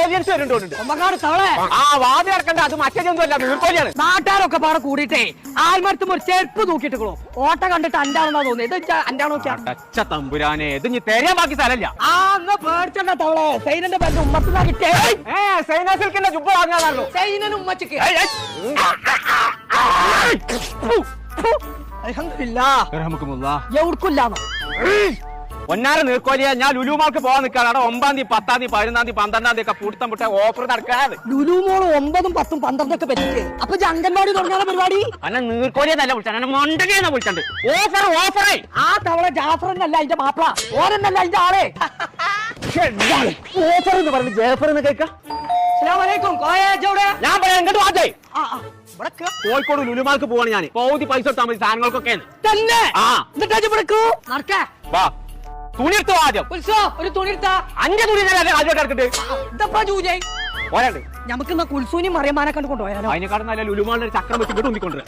Agency വരുന്നുണ്ട്. ആ വാതിൽ അടക്കണ്ട, അത് മറ്റൊന്നുമല്ല, നീർക്കോലിയാണ്. നാട്ടുകാരൊക്കെ പാടെ കൂടിയിട്ടേ ആൽമരത്തും ഒരു ചെരുപ്പ് തൂക്കിയിട്ടോ. ഓട്ട കണ്ടിട്ട് അഞ്ചാണെന്നാ തോന്നുന്നത്. ഇത് അഞ്ചാണോ? തമ്പുരാനെ, ഇത് ഇനി തരാൻ ബാക്കി സ്ഥലമില്ല. പേടിച്ചണ്ട തവളെ. സൈനന്റെ പേര് ഉമ്മത്തിനാ കിട്ടേ. സൈന സിൽക്കിന്റെ ജുബ്ബ വാങ്ങാതാണല്ലോ. സൈനനും ഉമ്മച്ചിക്ക് എവിടക്കില്ലാന്നോ ഒന്നാര നീർക്കോലിയ. ഞാൻ ലുലുമാൾക്ക് പോകാൻ നിൽക്കാണ്. 9-ാം തീയതി, 10-ാം തീയതി, 11-ാം തീയതി, 12-ാം തീയതി ഒക്കെ പൂട്ടം പുട്ട ഓഫർ നടക്കാതെ. ലുലുമോള് 9, 10, 12 ഒക്കെ പറ്റില്ലേ? അപ്പൊ അംഗൻവാടി തുടങ്ങിയ പരിപാടി അന്നെ നീർക്കോലിയ നല്ല വിളിച്ചാണ്, മൊണ്ടനെന്നാ വിളിച്ചത്. ഓഫർ ഓഫറേ. ആ തവള ജാഫറന്നല്ല അതിന്റെ മാപ്പിള, ഓരെന്നല്ല അതിന്റെ ആളെ. ഓഫർ എന്ന് പറഞ്ഞു ജാഫർ എന്ന് കേൾക്കാം. ഞാൻ പറയാം, എങ്ങോട്ട് വാജേ. കോഴിക്കോട് ലുലുമാൾക്ക് പോവാണ് ഞാൻ. പൗതി പൈസ എടുത്താൽ മതി സാധനങ്ങൾക്കൊക്കെ. തന്നെ വാ, തുണി എടുത്തോ ആദ്യം. ഒരു തുണി എടുത്താ 5 തുണി ആദ്യം കിടക്കട്ടെ. നമുക്ക് കുൽസൂനി മറിയമാനെ കണ്ടു കൊണ്ടുപോയാലോ? അതിനെക്കാളും നല്ല ലുലുമാളിന്റെ ചക്രം വെച്ച് ഇങ്ങോട്ട് ഉന്തിക്കൊണ്ടുവരാം.